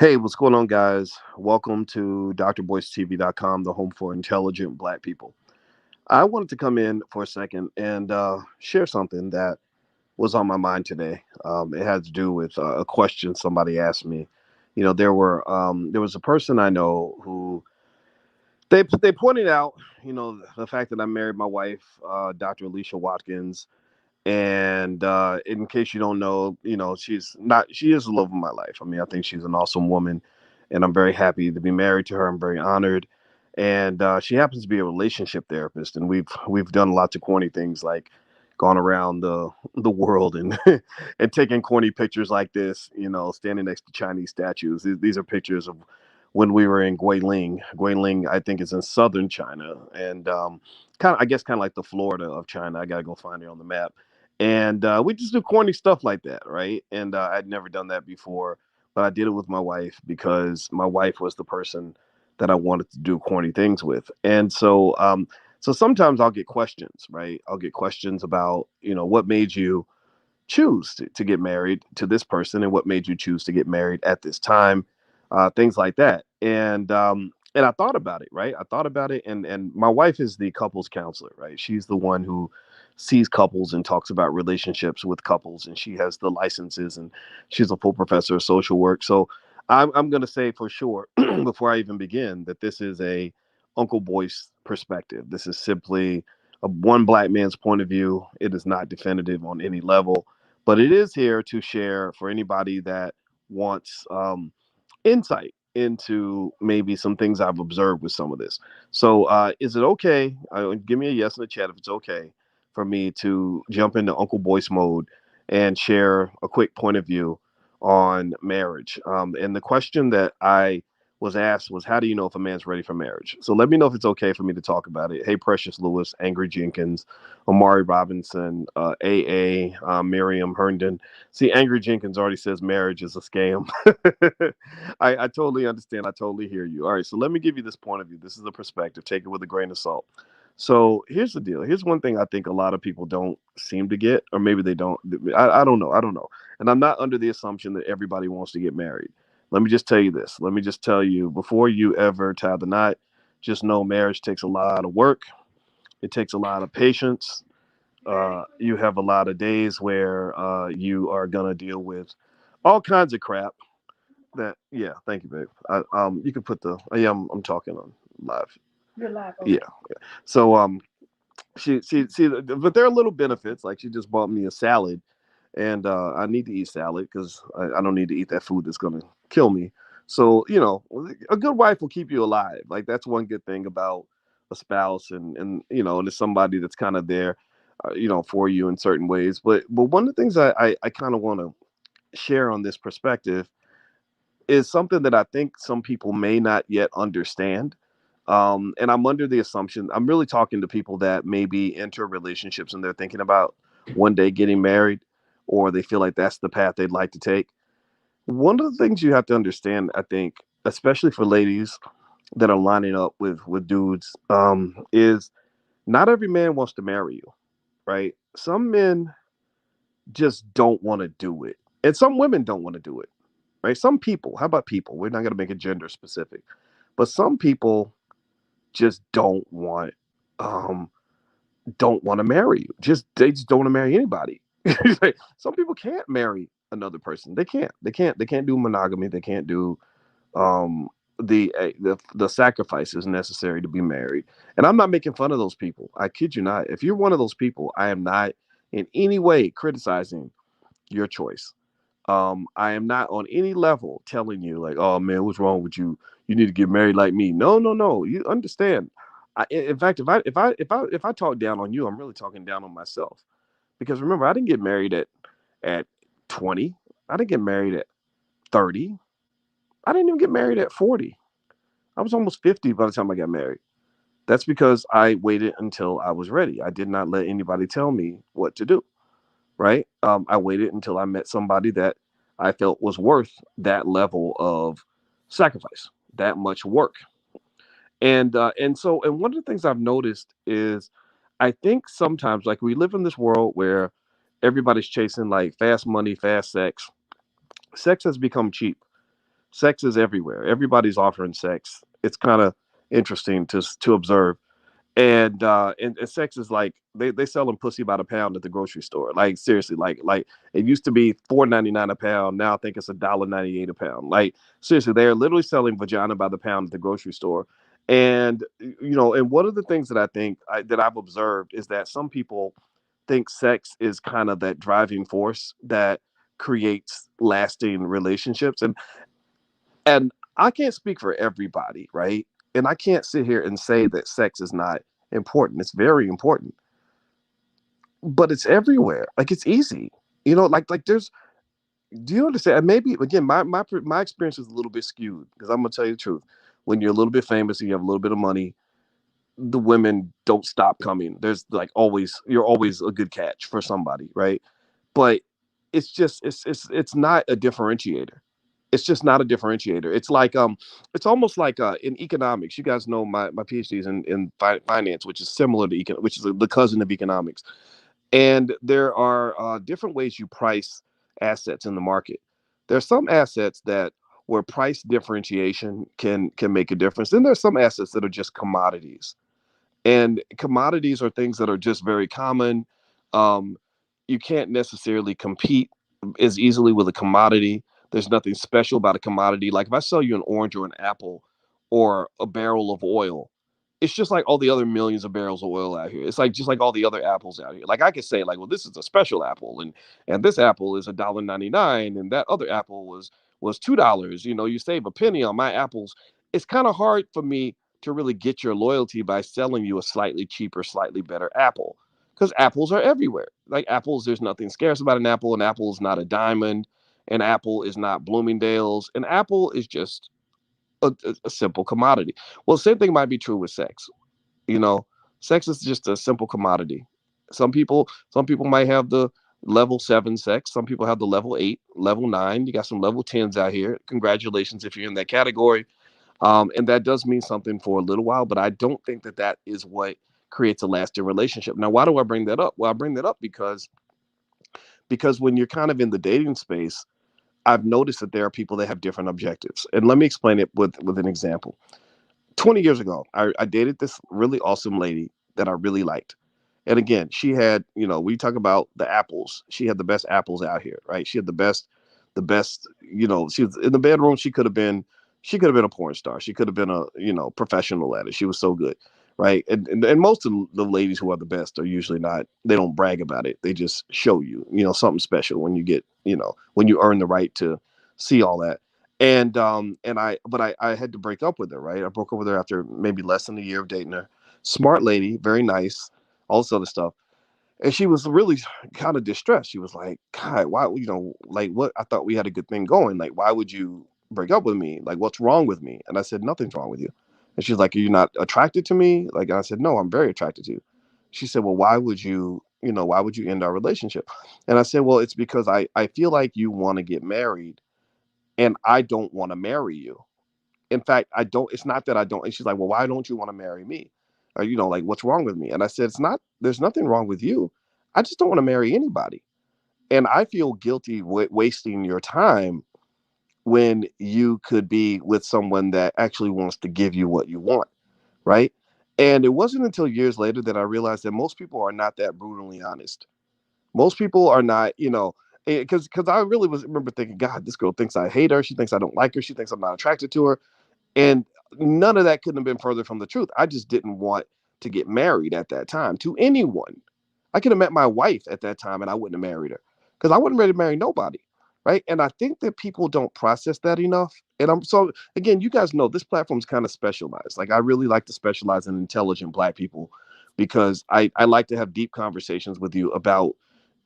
Hey, what's going on, guys? Welcome to drboycetv.com, the home for intelligent Black people. I wanted to come in for a second and share something that was on my mind today. It had to do with a question somebody asked me. There was a person I know who they pointed out, the fact that I married my wife, Dr. Alicia Watkins, and in case you don't know, she is the love of my life. I mean, I think she's an awesome woman, and I'm very happy to be married to her. I'm very honored. And she happens to be a relationship therapist, and we've done lots of corny things like gone around the world and and taking corny pictures like this, standing next to Chinese statues. These are pictures of when we were in Guilin. Guilin, I think, is in southern China, and kind of like the Florida of China. I gotta go find it on the map, and we just do corny stuff like that, right? And I'd never done that before, but I did it with my wife because my wife was the person that I wanted to do corny things with. And so sometimes I'll get questions, right? I'll get questions about, what made you choose to get married to this person, and what made you choose to get married at this time, things like that. And I thought about it, right? I thought about it, and my wife is the couples counselor, right? She's the one who sees couples and talks about relationships with couples, and she has the licenses, and she's a full professor of social work. So I'm going to say for sure before I even begin that this is a Uncle Boyce perspective. This is simply one black man's point of view. It is not definitive on any level, but it is here to share for anybody that wants insight into maybe some things I've observed with some of this. So, is it okay? Give me a yes in the chat if it's okay for me to jump into Uncle Boyce mode and share a quick point of view on marriage. And the question that I was asked was, how do you know if a man's ready for marriage? So let me know if it's okay for me to talk about it. Hey, Precious Lewis, Angry Jenkins, Amari Robinson, AA, Miriam Herndon. See, Angry Jenkins already says marriage is a scam. I totally understand. I totally hear you. All right, so let me give you this point of view. This is a perspective. Take it with a grain of salt. So here's the deal. Here's one thing I think a lot of people don't seem to get, or maybe they don't. I don't know. I don't know. And I'm not under the assumption that everybody wants to get married. Let me just tell you this. Let me just tell you before you ever tie the knot, just know marriage takes a lot of work. It takes a lot of patience. You have a lot of days where you are gonna deal with all kinds of crap. That yeah, thank you, babe. You can put the yeah, I'm talking on live. You're live. Yeah. Okay. So but there are little benefits. Like she just bought me a salad, and I need to eat salad because I don't need to eat that food that's gonna kill me. So a good wife will keep you alive. Like that's one good thing about a spouse, and it's somebody that's kind of there, for you in certain ways. But one of the things I kind of want to share on this perspective is something that I think some people may not yet understand. And I'm under the assumption I'm really talking to people that maybe enter relationships and they're thinking about one day getting married, or they feel like that's the path they'd like to take. One of the things you have to understand, I think, especially for ladies that are lining up with dudes, is not every man wants to marry you, right? Some men just don't want to do it, and some women don't want to do it, right? Some people, how about people? We're not going to make it gender specific, but some people just um don't want to marry you. They just don't want to marry anybody. Like, some people can't marry another person. They can't do monogamy. They can't do um the sacrifices necessary to be married. And I'm not making fun of those people. I kid you not. If you're one of those people, I am not in any way criticizing your choice. I am not on any level telling you like, oh man, what's wrong with you? You need to get married like me. No, no, no. You understand. In fact, if I talk down on you, I'm really talking down on myself. Because remember, I didn't get married at 20. I didn't get married at 30. I didn't even get married at 40. I was almost 50 by the time I got married. That's because I waited until I was ready. I did not let anybody tell me what to do. Right? I waited until I met somebody that I felt was worth that level of sacrifice, that much work. And one of the things I've noticed is I think sometimes like we live in this world where everybody's chasing like fast money, fast sex. Sex has become cheap. Sex is everywhere. Everybody's offering sex. It's kind of interesting to observe. And sex is like they selling pussy by the pound at the grocery store. Like seriously, like it used to be $4.99 a pound. Now I think it's $1.98 a pound. Like seriously, they're literally selling vagina by the pound at the grocery store. And and one of the things that that I've observed is that some people think sex is kind of that driving force that creates lasting relationships. And I can't speak for everybody, right? And I can't sit here and say that sex is not important. It's very important, but it's everywhere. Like it's easy, like there's. Do you understand? And maybe again, my experience is a little bit skewed because I'm gonna tell you the truth. When you're a little bit famous and you have a little bit of money, the women don't stop coming. There's like always, you're always a good catch for somebody, right? But it's not a differentiator. It's just not a differentiator. It's like it's almost like in economics. You guys know my PhD is in finance, which is similar to which is the cousin of economics. And there are different ways you price assets in the market. There are some assets that where price differentiation can make a difference. Then there's some assets that are just commodities, and commodities are things that are just very common. Um, you can't necessarily compete as easily with a commodity. There's nothing special about a commodity. Like if I sell you an orange or an apple or a barrel of oil, it's just like all the other millions of barrels of oil out here. It's like just like all the other apples out here. Like I could say, like, well, this is a special apple, and this apple is $1.99, and that other apple was $2. You save a penny on my apples. It's kind of hard for me to really get your loyalty by selling you a slightly cheaper, slightly better apple. Because apples are everywhere. Like apples, there's nothing scarce about an apple. An apple is not a diamond. An apple is not Bloomingdale's. An apple is just a simple commodity. Well, the same thing might be true with sex. You know, sex is just a simple commodity. Some people might have the level 7 sex. Some people have the level 8, level 9. You got some level 10s out here. Congratulations if you're in that category. And that does mean something for a little while, but I don't think that that is what creates a lasting relationship. Now, why do I bring that up? Well, I bring that up because when you're kind of in the dating space, I've noticed that there are people that have different objectives. And let me explain it with an example. 20 years ago, I dated this really awesome lady that I really liked. And again, she had, we talk about the apples. She had the best apples out here, right? She had the best, she was in the bedroom. She could have been a porn star. She could have been a, professional at it. She was so good. Right. And most of the ladies who are the best are usually not, they don't brag about it. They just show you, something special when you get, when you earn the right to see all that. But I had to break up with her, right? I broke up with her after maybe less than a year of dating her. Smart lady, very nice, all this other stuff. And she was really kind of distressed. She was like, God, why, like what? I thought we had a good thing going. Like, why would you break up with me? Like, what's wrong with me? And I said, nothing's wrong with you. And she's like, are you not attracted to me? Like, and I said, no, I'm very attracted to you. She said, well, why would you end our relationship? And I said, well, it's because I feel like you want to get married and I don't want to marry you. In fact, I don't. It's not that I don't. And she's like, well, why don't you want to marry me? Or like, what's wrong with me? And I said, it's not. There's nothing wrong with you. I just don't want to marry anybody, and I feel guilty wasting your time when you could be with someone that actually wants to give you what you want, right? And it wasn't until years later that I realized that most people are not that brutally honest. Most people are not, because I really was remember thinking, God, this girl thinks I hate her. She thinks I don't like her. She thinks I'm not attracted to her. And none of that couldn't have been further from the truth. I just didn't want to get married at that time to anyone. I could have met my wife at that time and I wouldn't have married her because I wasn't ready to marry nobody. Right. And I think that people don't process that enough. And again, you guys know this platform's kind of specialized. Like I really like to specialize in intelligent Black people because I like to have deep conversations with you about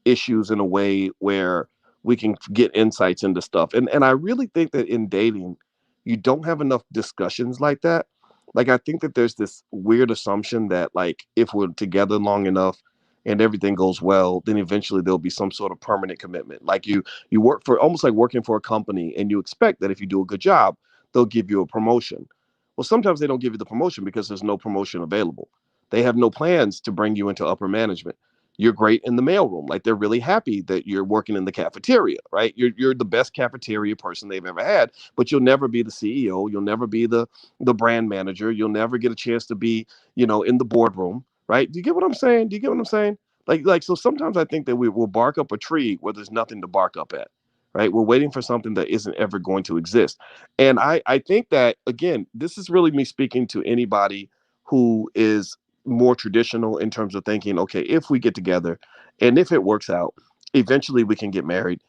issues in a way where we can get insights into stuff. And I really think that in dating, you don't have enough discussions like that. Like I think that there's this weird assumption that like if we're together long enough and everything goes well, then eventually there'll be some sort of permanent commitment. Like you work for almost like working for a company and you expect that if you do a good job, they'll give you a promotion. Well, sometimes they don't give you the promotion because there's no promotion available. They have no plans to bring you into upper management. You're great in the mailroom. Like they're really happy that you're working in the cafeteria, right? You're the best cafeteria person they've ever had, but you'll never be the CEO. You'll never be the brand manager. You'll never get a chance to be, in the boardroom, right? Do you get what I'm saying? Do you get what I'm saying? Like so sometimes I think that we will bark up a tree where there's nothing to bark up at. Right. We're waiting for something that isn't ever going to exist. And I think that again, this is really me speaking to anybody who is more traditional in terms of thinking, okay, if we get together and if it works out, eventually we can get married.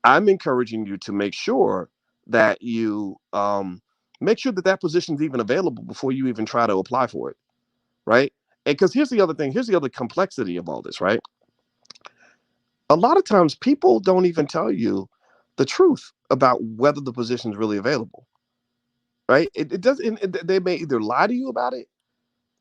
I'm encouraging you to make sure that you make sure that that position is even available before you even try to apply for it, right? And because here's the other thing, here's the other complexity of all this, right? A lot of times people don't even tell you the truth about whether the position is really available, right? It doesn't. They may either lie to you about it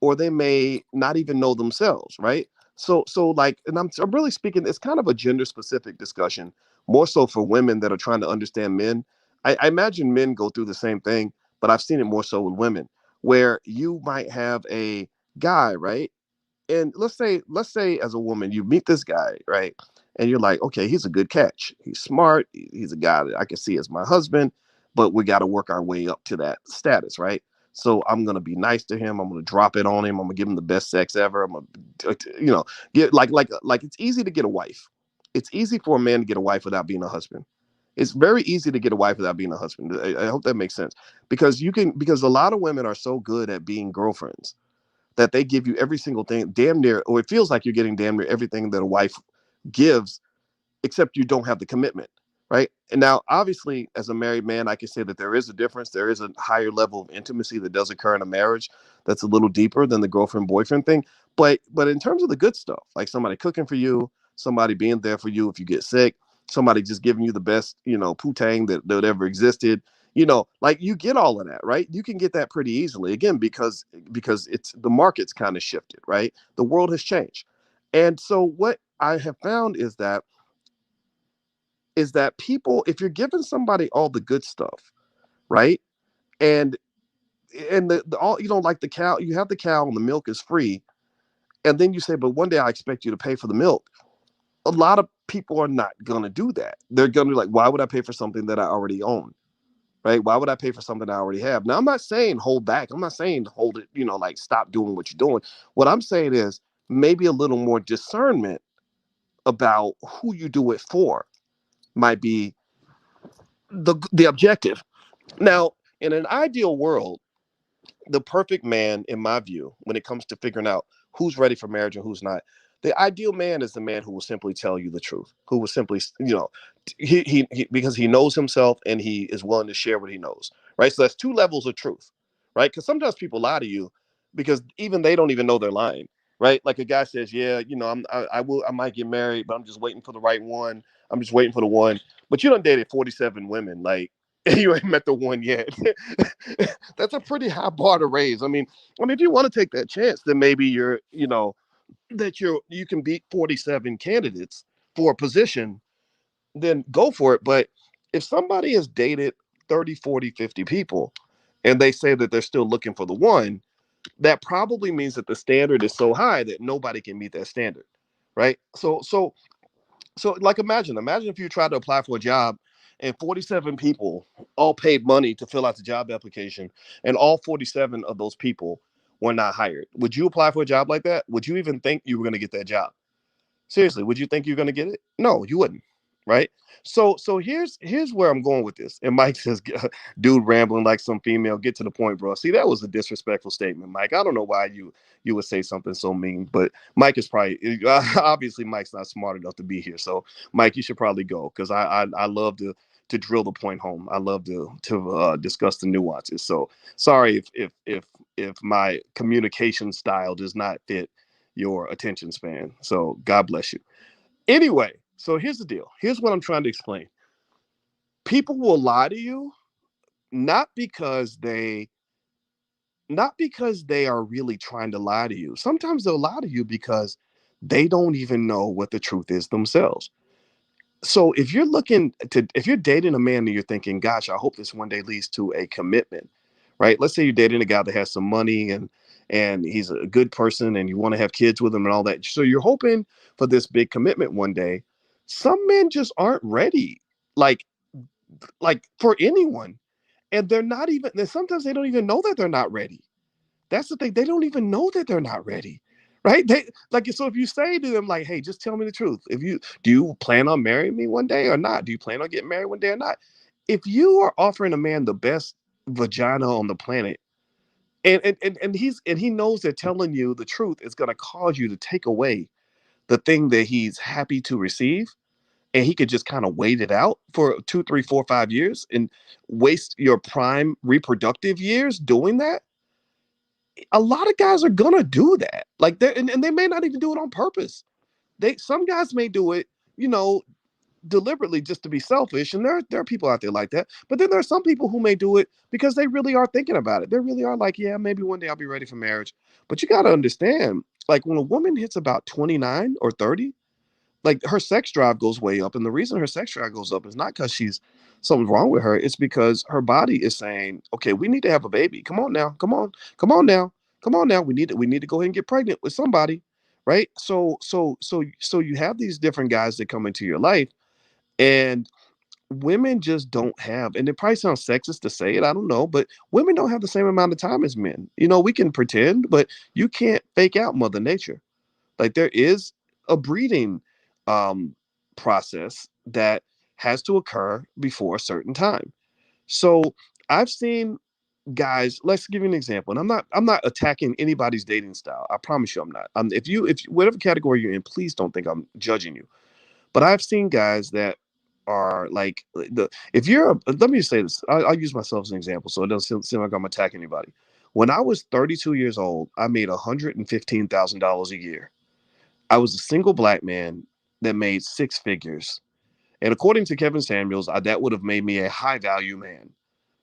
or they may not even know themselves, right? So like, and I'm really speaking. It's kind of a gender specific discussion, more so for women that are trying to understand men. I imagine men go through the same thing, but I've seen it more so with women, where you might have a guy, right? And let's say as a woman you meet this guy, right, and you're like, okay, he's a good catch, he's smart, he's a guy that I can see as my husband, but we got to work our way up to that status, right? So I'm gonna be nice to him, I'm gonna drop it on him, I'm gonna give him the best sex ever, I'm gonna get like it's easy to get a wife. It's easy for a man to get a wife without being a husband. It's very easy to get a wife without being a husband. I hope that makes sense, because a lot of women are so good at being girlfriends that they give you every single thing, damn near, or it feels like you're getting damn near everything that a wife gives, except you don't have the commitment, right? And now, obviously, as a married man, I can say that there is a difference. There is a higher level of intimacy that does occur in a marriage that's a little deeper than the girlfriend boyfriend thing. But in terms of the good stuff, like somebody cooking for you, somebody being there for you if you get sick, somebody just giving you the best, putang that ever existed. Like you get all of that, right? You can get that pretty easily again because it's the market's kind of shifted, right? The world has changed. And so what I have found is that people, if you're giving somebody all the good stuff, right? And the all, like the cow, you have the cow and the milk is free, and then you say, but one day I expect you to pay for the milk. A lot of people are not gonna do that. They're gonna be like, why would I pay for something that I already own? Right? Why would I pay for something I already have? Now I'm not saying hold back. I'm not saying hold it, like stop doing what you're doing. What I'm saying is maybe a little more discernment about who you do it for might be the objective. Now, in an ideal world, the perfect man, in my view, when it comes to figuring out who's ready for marriage and who's not, the ideal man is the man who will simply tell you the truth, who will simply, he because he knows himself and he is willing to share what he knows, right? So that's two levels of truth, right? Because sometimes people lie to you because even they don't even know they're lying, right? Like a guy says, yeah, I might get married, but I'm just waiting for the right one. I'm just waiting for the one. But you done dated 47 women, like, you ain't met the one yet. That's a pretty high bar to raise. I mean, if you want to take that chance, then maybe you can beat 47 candidates for a position, then go for it. But if somebody has dated 30, 40, 50 people and they say that they're still looking for the one, that probably means that the standard is so high that nobody can meet that standard. Right. So like imagine if you tried to apply for a job and 47 people all paid money to fill out the job application and all 47 of those people were not hired. Would you apply for a job like that? Would you even think you were going to get that job? Seriously, would you think you're going to get it? No, you wouldn't. Right. So here's where I'm going with this. And Mike says, dude rambling like some female. Get to the point, bro. See, that was a disrespectful statement, Mike. I don't know why you would say something so mean, but Mike is probably obviously Mike's not smart enough to be here. So Mike, you should probably go because I love to drill the point home. I love to discuss the nuances. So sorry if my communication style does not fit your attention span. So God bless you. Anyway, so here's the deal. Here's what I'm trying to explain. People will lie to you not because they not because they are really trying to lie to you. Sometimes they'll lie to you because they don't even know what the truth is themselves. So if you're dating a man and you're thinking, gosh, I hope this one day leads to a commitment, right? Let's say you're dating a guy that has some money and he's a good person and you want to have kids with him and all that. So you're hoping for this big commitment one day. Some men just aren't ready, like for anyone. And they're not even, and sometimes they don't even know that they're not ready. That's the thing. They don't even know that they're not ready. Right? They like so if you say to them, like, hey, just tell me the truth. If you do you plan on marrying me one day or not? Do you plan on getting married one day or not? If you are offering a man the best vagina on the planet, and he knows that telling you the truth is gonna cause you to take away the thing that he's happy to receive, and he could just kind of wait it out for 2, 3, 4, 5 years and waste your prime reproductive years doing that. A lot of guys are gonna do that. Like they and they may not even do it on purpose. Some guys may do it, you know, deliberately just to be selfish. And there are people out there like that. But then there are some people who may do it because they really are thinking about it. They really are like, yeah, maybe one day I'll be ready for marriage. But you gotta understand, like when a woman hits about 29 or 30, like her sex drive goes way up, and the reason her sex drive goes up is not because she's something's wrong with her. It's because her body is saying, okay, we need to have a baby. Come on now, come on now, come on now, we need to go ahead and get pregnant with somebody, right? So you have these different guys that come into your life, and women just don't have, and it probably sounds sexist to say it, I don't know, but women don't have the same amount of time as men. We can pretend, but you can't fake out mother nature. Like there is a breeding um, process that has to occur before a certain time. So I've seen guys. Let's give you an example. And I'm not attacking anybody's dating style. I promise you, I'm not. If whatever category you're in, please don't think I'm judging you. But I've seen guys that are like the if you're let me just say this. I'll use myself as an example, so it doesn't seem like I'm attacking anybody. When I was 32 years old, I made $115,000 a year. I was a single black man that made six figures. And according to Kevin Samuels, that would have made me a high value man,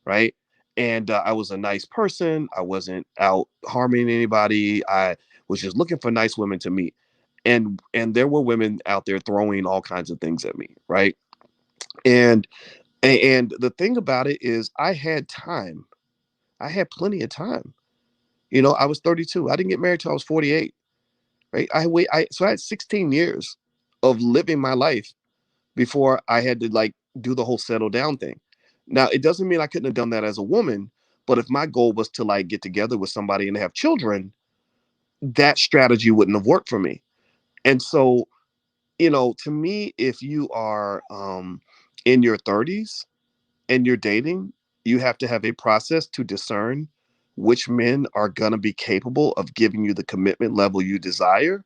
right? And I was a nice person. I wasn't out harming anybody. I was just looking for nice women to meet. And there were women out there throwing all kinds of things at me, right? And and the thing about it is I had time. I had plenty of time. I was 32. I didn't get married till I was 48. Right? So I had 16 years of living my life before I had to like do the whole settle down thing. Now, it doesn't mean I couldn't have done that as a woman, but if my goal was to like get together with somebody and have children, that strategy wouldn't have worked for me. And so, to me, if you are in your 30s and you're dating, you have to have a process to discern which men are going to be capable of giving you the commitment level you desire.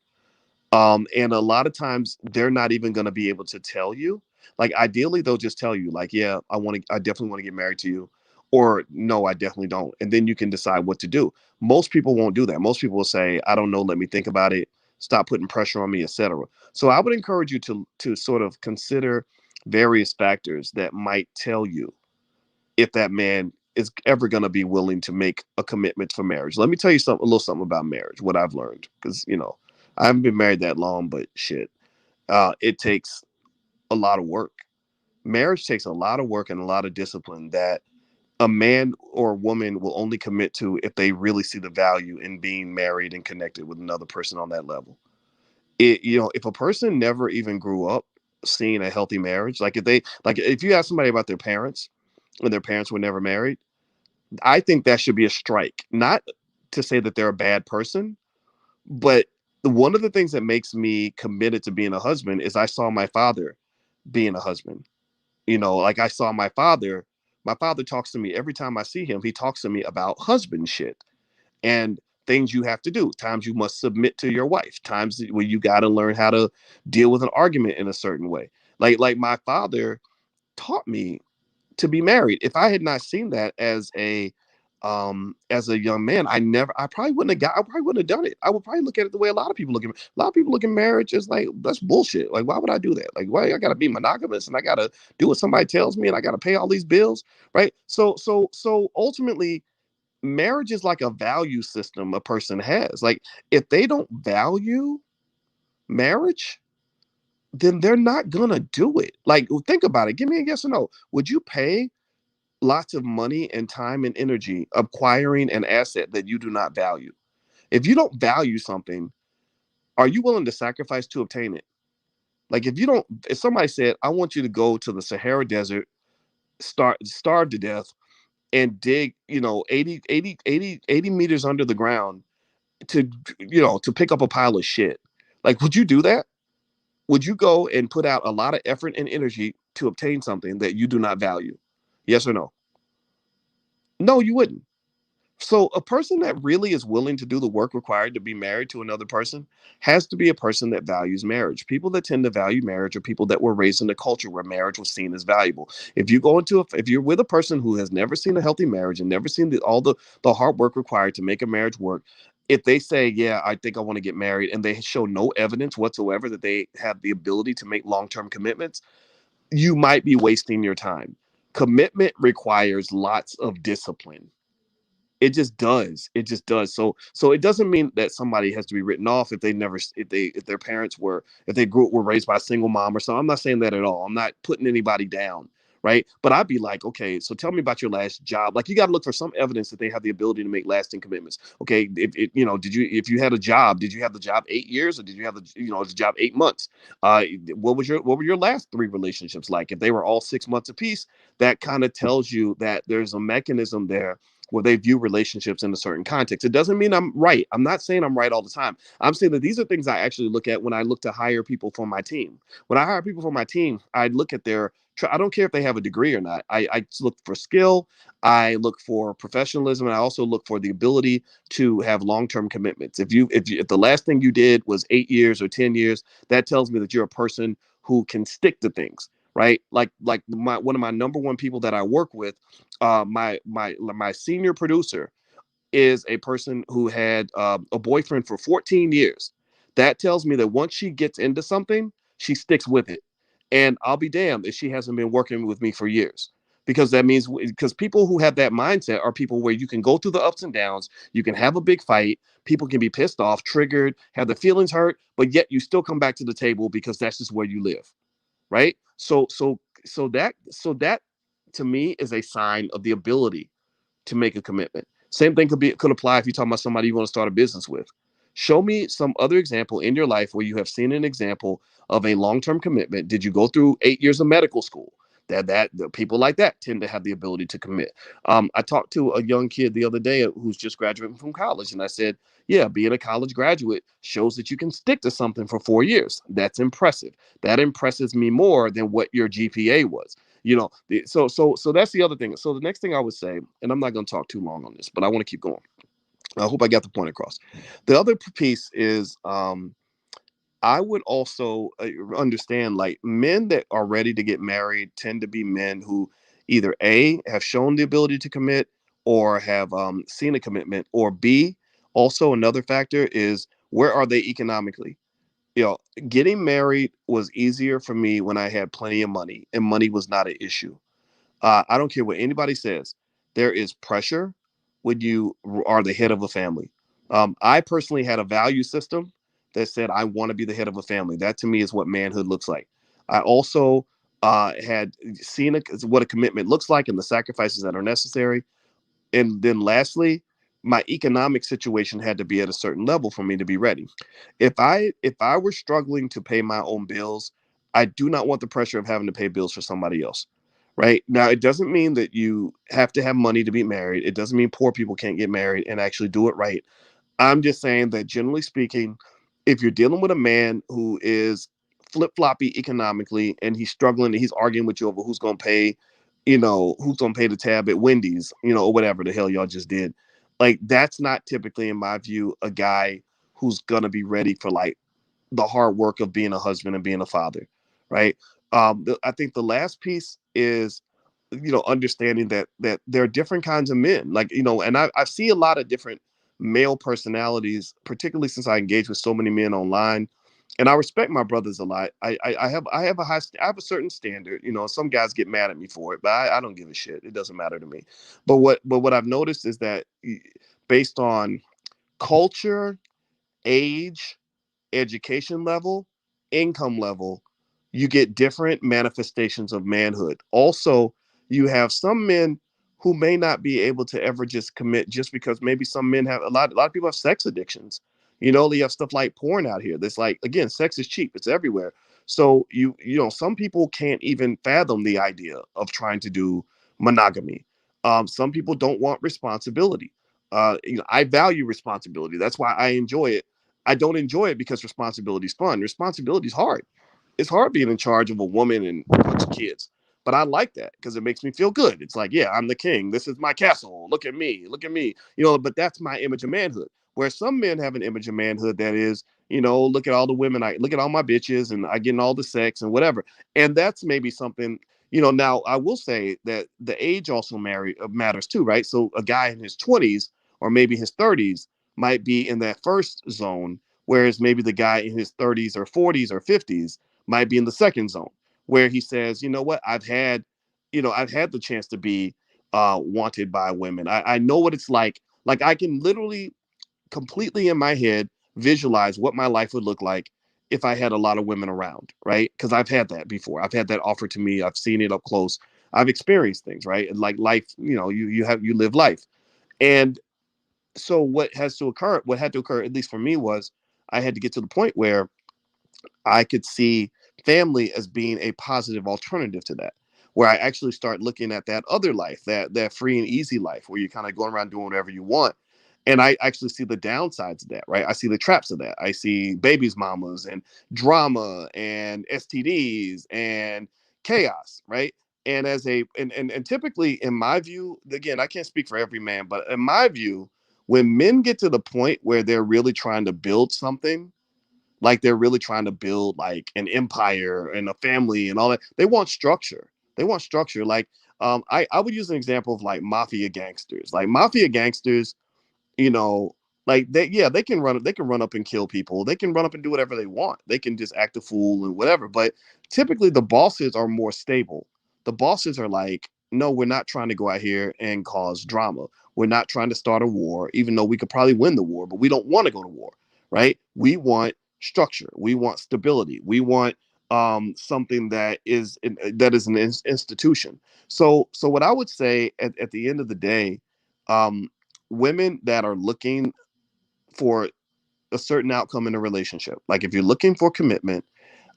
And a lot of times they're not even going to be able to tell you. Like ideally, they'll just tell you, like, yeah, I definitely want to get married to you, or no, I definitely don't. And then you can decide what to do. Most people won't do that. Most people will say, I don't know, let me think about it, stop putting pressure on me, etc. So I would encourage you to sort of consider various factors that might tell you if that man is ever going to be willing to make a commitment for marriage. Let me tell you a little something about marriage, what I've learned, because I haven't been married that long, but shit, it takes a lot of work. Marriage takes a lot of work and a lot of discipline that a man or a woman will only commit to if they really see the value in being married and connected with another person on that level. If a person never even grew up seeing a healthy marriage, if you ask somebody about their parents and their parents were never married, I think that should be a strike. Not to say that they're a bad person, but one of the things that makes me committed to being a husband is I saw my father being a husband. Like I saw my father. My father talks to me every time I see him. He talks to me about husband shit and things you have to do, times you must submit to your wife, times where you got to learn how to deal with an argument in a certain way. Like my father taught me to be married. If I had not seen that as a young man, I probably wouldn't have I probably wouldn't have done it. I would probably look at it the way a lot of people look at it. A lot of people look at marriage as like that's bullshit. Like why would I do that? Like why I gotta be monogamous and I gotta do what somebody tells me and I gotta pay all these bills, right? So ultimately marriage is like a value system a person has. Like if they don't value marriage, then they're not gonna do it. Like think about it. Give me a yes or no. Would you pay lots of money and time and energy acquiring an asset that you do not value? If you don't value something, are you willing to sacrifice to obtain it? Like if somebody said, I want you to go to the Sahara Desert, starve to death, and dig, 80 meters under the ground to, to pick up a pile of shit. Like, would you do that? Would you go and put out a lot of effort and energy to obtain something that you do not value? Yes or no? No, you wouldn't. So a person that really is willing to do the work required to be married to another person has to be a person that values marriage. People that tend to value marriage are people that were raised in a culture where marriage was seen as valuable. If you're with a person who has never seen a healthy marriage and never seen all the hard work required to make a marriage work, if they say, yeah, I think I want to get married, and they show no evidence whatsoever that they have the ability to make long-term commitments, you might be wasting your time. Commitment requires lots of discipline. It just does. It just does. So it doesn't mean that somebody has to be written off if their parents if they were raised by a single mom or something. I'm not saying that at all. I'm not putting anybody down, right? But I'd be like, okay, so tell me about your last job. Like, you got to look for some evidence that they have the ability to make lasting commitments. Okay, if you had a job, did you have the job 8 years, or did you have the job 8 months? What were your last three relationships like? If they were all 6 months apiece, that kind of tells you that there's a mechanism there where they view relationships in a certain context. It doesn't mean I'm right. I'm not saying I'm right all the time. I'm saying that these are things I actually look at when I look to hire people for my team. When I hire people for my team, I look at I don't care if they have a degree or not. I look for skill. I look for professionalism, and I also look for the ability to have long-term commitments. If the last thing you did was 8 years or 10 years, that tells me that you're a person who can stick to things, right? Like one of my number one people that I work with, my senior producer, is a person who had a boyfriend for 14 years. That tells me that once she gets into something, she sticks with it. And I'll be damned if she hasn't been working with me for years. Because that means, because people who have that mindset are people where you can go through the ups and downs, you can have a big fight, people can be pissed off, triggered, have the feelings hurt, but yet you still come back to the table because that's just where you live, right? So that to me is a sign of the ability to make a commitment. Same thing could apply if you're talking about somebody you want to start a business with. Show me some other example in your life where you have seen an example of a long-term commitment. Did you go through 8 years of medical school? That people like that tend to have the ability to commit. I talked to a young kid the other day who's just graduating from college, and I said, "Yeah, being a college graduate shows that you can stick to something for 4 years. That's impressive. That impresses me more than what your GPA was." So that's the other thing. So the next thing I would say, and I'm not going to talk too long on this, but I want to keep going. I hope I got the point across. The other piece is, I would also understand, like, men that are ready to get married tend to be men who either A, have shown the ability to commit, or have seen a commitment, or B, also another factor is, where are they economically? you know, Getting married was easier for me when I had plenty of money and money was not an issue. I don't care what anybody says. There is pressure when you are the head of a family. I personally had a value system that said I want to be the head of a family. That to me is what manhood looks like. I also had seen what a commitment looks like and the sacrifices that are necessary. And then lastly, my economic situation had to be at a certain level for me to be ready. If I were struggling to pay my own bills, I do not want the pressure of having to pay bills for somebody else. Right? Now, it doesn't mean that you have to have money to be married. It doesn't mean poor people can't get married and actually do it right. I'm just saying that generally speaking, if you're dealing with a man who is flip floppy economically and he's struggling and he's arguing with you over who's gonna pay the tab at Wendy's, or whatever the hell y'all just did, like, that's not typically, in my view, a guy who's gonna be ready for, like, the hard work of being a husband and being a father, right? I think the last piece is, understanding that there are different kinds of men, like, and I see a lot of different male personalities, particularly since I engage with so many men online, and I respect my brothers a lot. I have a certain standard. Some guys get mad at me for it, but I don't give a shit. It doesn't matter to me. But what I've noticed is that, based on culture, age, education level, income level, you get different manifestations of manhood. Also, you have some men who may not be able to ever just commit, just because maybe some men have a lot of people have sex addictions. They have stuff like porn out here. That's like, again, sex is cheap. It's everywhere. So some people can't even fathom the idea of trying to do monogamy. Some people don't want responsibility. I value responsibility. That's why I enjoy it. I don't enjoy it because responsibility is fun. Responsibility is hard. It's hard being in charge of a woman and a bunch of kids. But I like that because it makes me feel good. It's like, yeah, I'm the king. This is my castle. Look at me. Look at me. But that's my image of manhood. Where some men have an image of manhood that is, look at all the women. I look at all my bitches and I get in all the sex and whatever. And that's maybe something, now I will say that the age also matters too, right? So a guy in his 20s or maybe his 30s might be in that first zone, whereas maybe the guy in his 30s or 40s or 50s might be in the second zone, where he says, you know what, I've had the chance to be wanted by women. I know what it's like. Like, I can literally completely in my head visualize what my life would look like if I had a lot of women around, right? Because I've had that before. I've had that offered to me. I've seen it up close. I've experienced things, right? And like life, you live life. And so what had to occur, at least for me, was I had to get to the point where I could see family as being a positive alternative to that, where I actually start looking at that other life, that free and easy life, where you're kind of going around doing whatever you want. And I actually see the downsides of that, right? I see the traps of that. I see babies, mamas, and drama, and STDs, and chaos, right? And and typically, in my view, again, I can't speak for every man, but in my view, when men get to the point where they're really trying to build something, like they're really trying to build like an empire and a family and all that, they want structure. They want structure. Like, I would use an example of like mafia gangsters. Like mafia gangsters, you know, like they can run up and kill people. They can run up and do whatever they want. They can just act a fool and whatever. But typically the bosses are more stable. The bosses are like, no, we're not trying to go out here and cause drama. We're not trying to start a war, even though we could probably win the war, but we don't want to go to war, right? We want structure. We want stability. We want something that is an institution. So what I would say at the end of the day, um, women that are looking for a certain outcome in a relationship, like if you're looking for commitment,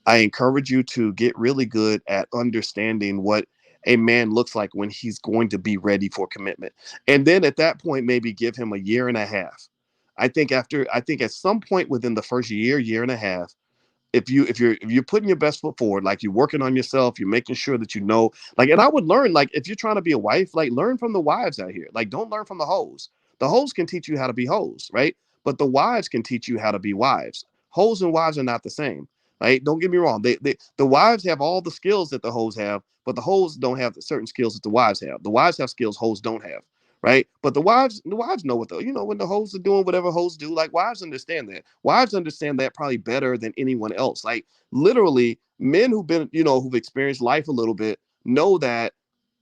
I encourage you to get really good at understanding what a man looks like when he's going to be ready for commitment. And then at that point, maybe give him a year and a half. I think at some point within the first year and a half, if you're putting your best foot forward, like you're working on yourself, you're making sure that like, and I would learn, like, if you're trying to be a wife, like, learn from the wives out here. Like, don't learn from the hoes. The hoes can teach you how to be hoes, right? But the wives can teach you how to be wives. Hoes and wives are not the same, right? Don't get me wrong. The wives have all the skills that the hoes have, but the hoes don't have the certain skills that the wives have. The wives have skills hoes don't have, right? But the wives know when the hoes are doing whatever hoes do. Like, wives understand that. Wives understand that probably better than anyone else. Like, literally, men who've experienced life a little bit know that,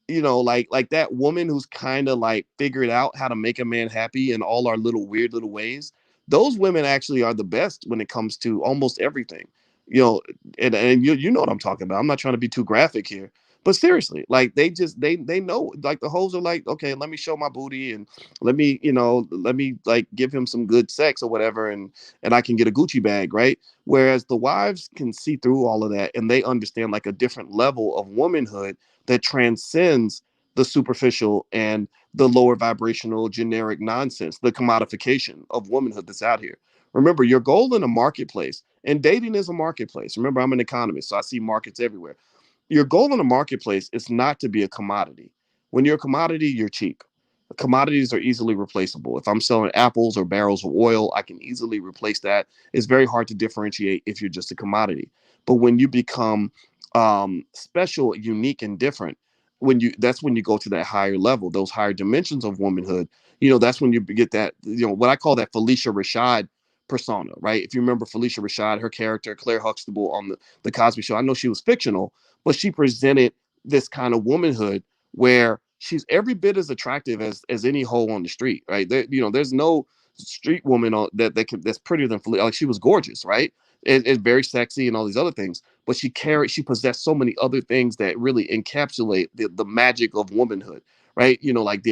like that woman who's kind of like figured out how to make a man happy in all our little weird little ways. Those women actually are the best when it comes to almost everything. You know, and you know what I'm talking about. I'm not trying to be too graphic here, but seriously, like they know, like the hoes are like, okay, let me show my booty and let me like give him some good sex or whatever, and I can get a Gucci bag, right? Whereas the wives can see through all of that and they understand like a different level of womanhood that transcends the superficial and the lower vibrational generic nonsense, the commodification of womanhood that's out here. Remember, your goal in a marketplace, and dating is a marketplace. Remember, I'm an economist, so I see markets everywhere. Your goal in a marketplace is not to be a commodity. When you're a commodity, you're cheap. Commodities are easily replaceable. If I'm selling apples or barrels of oil, I can easily replace that. It's very hard to differentiate if you're just a commodity. But when you become special, unique, and different, that's when you go to that higher level, those higher dimensions of womanhood. That's when you get that, what I call that Felicia Rashad persona, right? If you remember Felicia Rashad, her character Claire Huxtable on the Cosby Show, I know she was fictional, but she presented this kind of womanhood where she's every bit as attractive as any hoe on the street, right? There's no street woman that's prettier than Felicia. Like, she was gorgeous, right? And very sexy and all these other things, but she possessed so many other things that really encapsulate the magic of womanhood, right? Like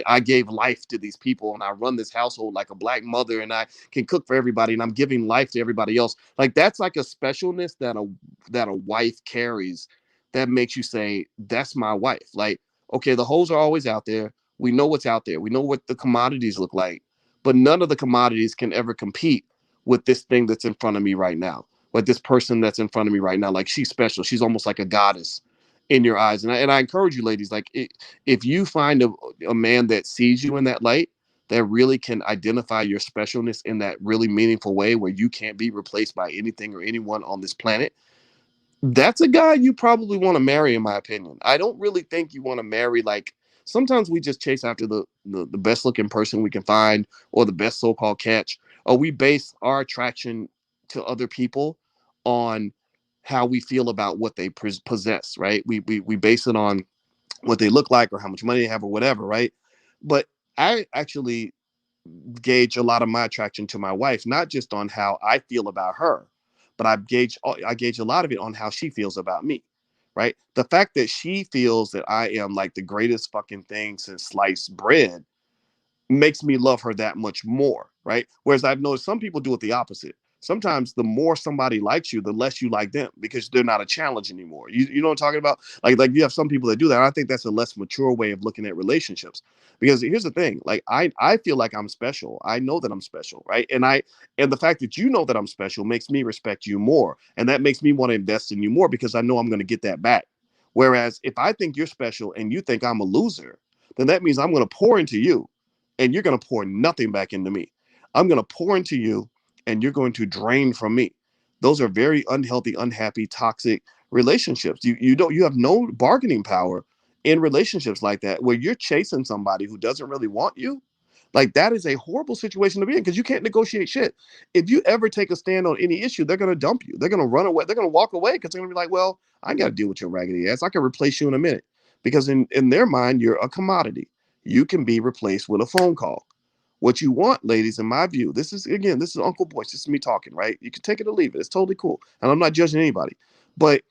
I gave life to these people and I run this household like a black mother and I can cook for everybody and I'm giving life to everybody else. Like that's like a specialness that a wife carries that makes you say, that's my wife. Like, okay, the hoes are always out there. We know what's out there. We know what the commodities look like, but none of the commodities can ever compete with this thing that's in front of me right now. Like this person that's in front of me right now. Like she's special. She's almost like a goddess in your eyes. And I encourage you, ladies, like if you find a man that sees you in that light, that really can identify your specialness in that really meaningful way where you can't be replaced by anything or anyone on this planet, that's a guy you probably want to marry, in my opinion. I don't really think you want to marry like sometimes we just chase after the best looking person we can find or the best so-called catch, or we base our attraction to other people on how we feel about what they possess, right? We base it on what they look like or how much money they have or whatever, right? But I actually gauge a lot of my attraction to my wife, not just on how I feel about her, but I gauge a lot of it on how she feels about me. Right. The fact that she feels that I am like the greatest fucking thing since sliced bread makes me love her that much more, right? Whereas I've noticed some people do it the opposite. Sometimes the more somebody likes you, the less you like them because they're not a challenge anymore. You know what I'm talking about? Like you have some people that do that. I think that's a less mature way of looking at relationships. Because here's the thing, like I feel like I'm special. I know that I'm special, right? And the fact that you know that I'm special makes me respect you more. And that makes me want to invest in you more because I know I'm going to get that back. Whereas if I think you're special and you think I'm a loser, then that means I'm going to pour into you and you're going to pour nothing back into me. I'm going to pour into you and you're going to drain from me. Those are very unhealthy, unhappy, toxic relationships. You have no bargaining power in relationships like that where you're chasing somebody who doesn't really want you. Like that is a horrible situation to be in because you can't negotiate shit. If you ever take a stand on any issue, they're going to dump you. They're going to run away. They're going to walk away because they're going to be like, well, I got to deal with your raggedy ass. I can replace you in a minute because in their mind, you're a commodity. You can be replaced with a phone call. What you want, ladies, in my view, this is Uncle Boyce. This is me talking, right? You can take it or leave it. It's totally cool. And I'm not judging anybody. But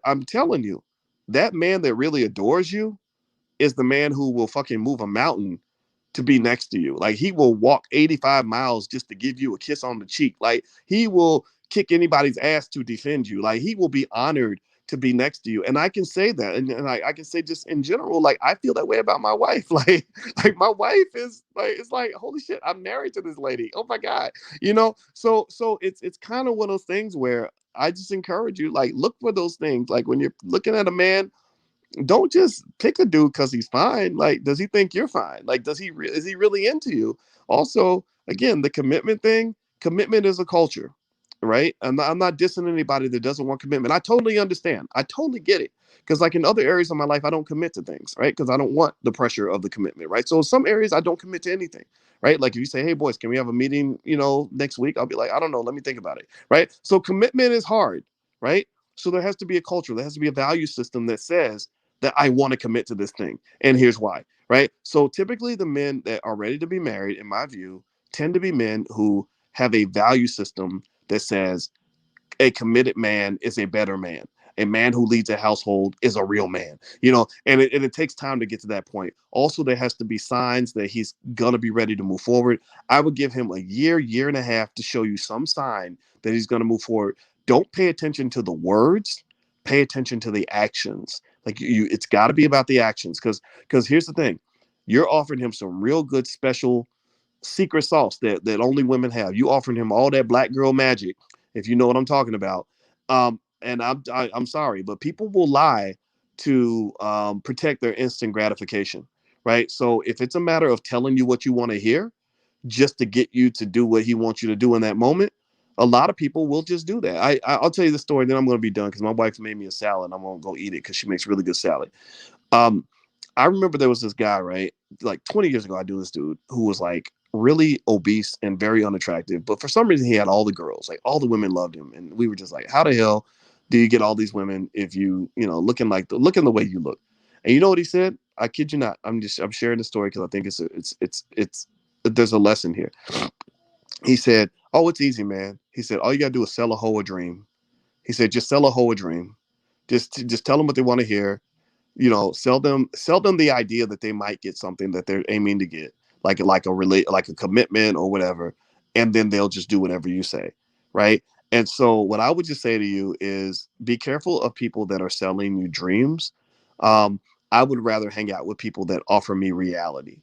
I'm telling you, that man that really adores you is the man who will fucking move a mountain to be next to you. Like he will walk 85 miles just to give you a kiss on the cheek. Like he will kick anybody's ass to defend you. Like he will be honored to be next to you. And I can say that. And I can say just in general, like I feel that way about my wife. Like my wife is like, it's like, holy shit, I'm married to this lady. Oh my God. So it's kind of one of those things where I just encourage you, like, look for those things. Like when you're looking at a man, don't just pick a dude because he's fine. Like, does he think you're fine? Like, is he really into you? Also, again, the commitment thing. Commitment is a culture, right? I'm not dissing anybody that doesn't want commitment. I totally understand. I totally get it. Because like in other areas of my life, I don't commit to things, right? Because I don't want the pressure of the commitment, right? So in some areas I don't commit to anything, right? Like if you say, "Hey boys, can we have a meeting, next week?" I'll be like, "I don't know, let me think about it," right? So commitment is hard, right? So there has to be a culture, there has to be a value system that says that I want to commit to this thing. And here's why, right? So typically the men that are ready to be married, in my view, tend to be men who have a value system that says a committed man is a better man. A man who leads a household is a real man, and it takes time to get to that point. Also, there has to be signs that he's gonna be ready to move forward. I would give him a year and a half to show you some sign that he's gonna move forward. Don't pay attention to the words, pay attention to the actions. Like it's got to be about the actions, because here's the thing, you're offering him some real good special secret sauce that only women have. You offering him all that black girl magic, if you know what I'm talking about. And I'm sorry, but people will lie to protect their instant gratification, right? So if it's a matter of telling you what you want to hear, just to get you to do what he wants you to do in that moment, a lot of people will just do that. I'll tell you the story, then I'm going to be done because my wife made me a salad. And I'm going to go eat it because she makes really good salad. Um, I remember there was this guy, right? Like 20 years ago, I knew this dude who was like really obese and very unattractive. But for some reason, he had all the girls, like all the women loved him. And we were just like, how the hell do you get all these women if looking the way you look? And you know what he said? I kid you not. I'm sharing the story because I think it's there's a lesson here. He said, "Oh, it's easy, man." He said, "All you gotta do is sell a hoe a dream." He said, "Just sell a hoe a dream. Just tell them what they want to hear. sell them the idea that they might get something that they're aiming to get, like a commitment or whatever, and then they'll just do whatever you say, right? And so what I would just say to you is be careful of people that are selling you dreams. um I would rather hang out with people that offer me reality,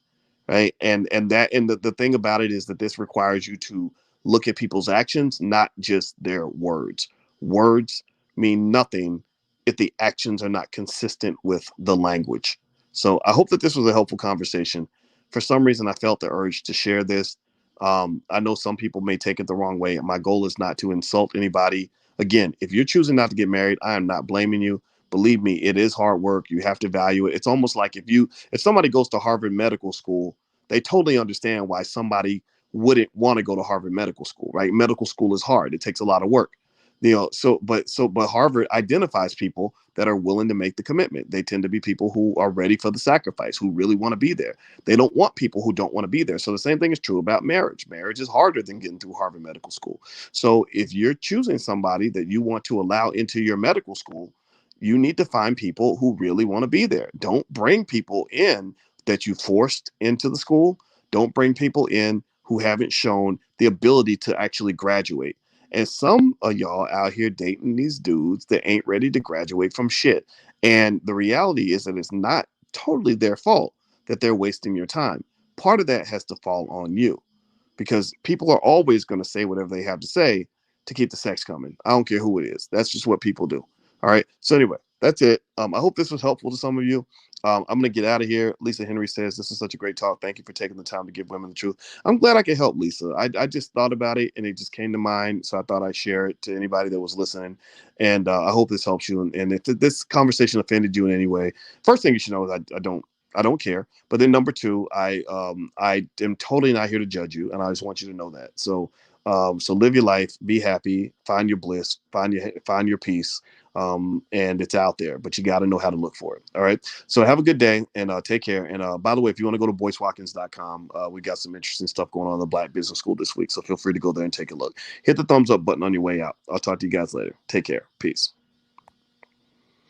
right? And the thing about it is that this requires you to look at people's actions, not just their words. Words mean nothing if the actions are not consistent with the language. So I hope that this was a helpful conversation. For some reason, I felt the urge to share this. I know some people may take it the wrong way. My goal is not to insult anybody. Again, if you're choosing not to get married, I am not blaming you. Believe me, it is hard work. You have to value it. It's almost like if somebody goes to Harvard Medical School, they totally understand why somebody wouldn't want to go to Harvard Medical School, right? Medical school is hard. It takes a lot of work. But Harvard identifies people that are willing to make the commitment. They tend to be people who are ready for the sacrifice, who really want to be there. They don't want people who don't want to be there. So the same thing is true about marriage. Marriage is harder than getting through Harvard Medical School. So if you're choosing somebody that you want to allow into your medical school, you need to find people who really want to be there. Don't bring people in that you forced into the school. Don't bring people in who haven't shown the ability to actually graduate. And some of y'all out here dating these dudes that ain't ready to graduate from shit. And the reality is that it's not totally their fault that they're wasting your time. Part of that has to fall on you, because people are always going to say whatever they have to say to keep the sex coming. I don't care who it is. That's just what people do. All right. So anyway, that's it. I hope this was helpful to some of you. I'm going to get out of here. Lisa Henry says, this is such a great talk. Thank you for taking the time to give women the truth. I'm glad I could help, Lisa. I just thought about it and it just came to mind. So I thought I'd share it to anybody that was listening. And I hope this helps you. And if this conversation offended you in any way, first thing you should know is I don't care. But then number two, I am totally not here to judge you, and I just want you to know that. So live your life, be happy, find your bliss, find your peace, and it's out there. But you got to know how to look for it. All right. So have a good day and take care. And by the way, if you want to go to boycewatkins.com, we got some interesting stuff going on in the Black Business School this week. So feel free to go there and take a look. Hit the thumbs up button on your way out. I'll talk to you guys later. Take care. Peace.